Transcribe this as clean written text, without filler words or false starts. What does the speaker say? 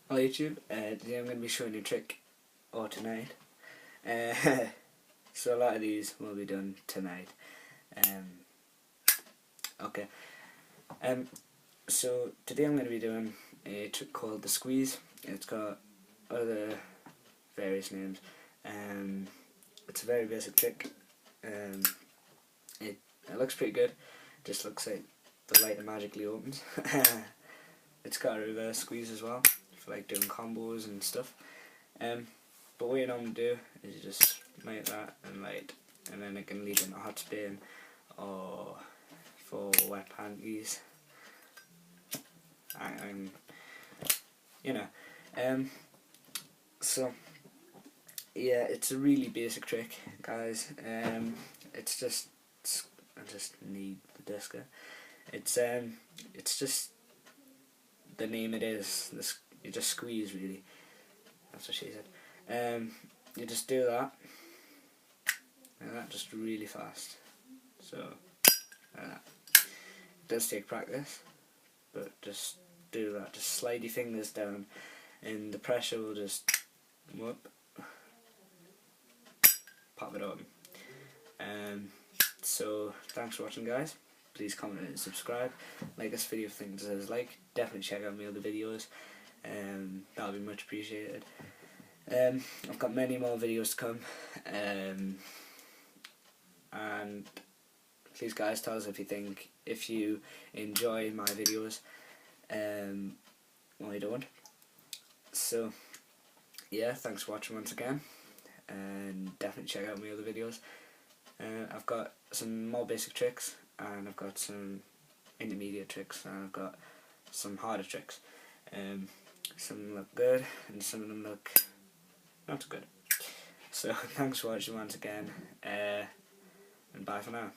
Hello YouTube, today I'm going to be showing you a trick, or tonight. So a lot of these will be done tonight. Okay. So today I'm going to be doing a trick called the squeeze. It's got other various names. It's a very basic trick. It looks pretty good. It just looks like the lighter magically opens. It's got a reverse squeeze as well, for like doing combos and stuff. But what you normally do is you just make that and light, and then it can lead in a hot spin or for wet panties. And you know, so yeah, it's a really basic trick, guys. It's just, I just need the disco. It's just the name it is. You just squeeze, really. That's what she said. You just do that, and that just really fast. So, like that. It does take practice, but just do that. Just slide your fingers down, and the pressure will just whoop, pop it open. So thanks for watching, guys. Please comment and subscribe. Like this video if you think it deserves a like. Definitely check out my other videos. That'll be much appreciated. I've got many more videos to come. And please, guys, tell us if you enjoy my videos, or you don't. So yeah, thanks for watching once again, and definitely check out my other videos. I've got some more basic tricks, and I've got some intermediate tricks, and I've got some harder tricks. Some of them look good, and some of them look not so good. So thanks for watching once again, and bye for now.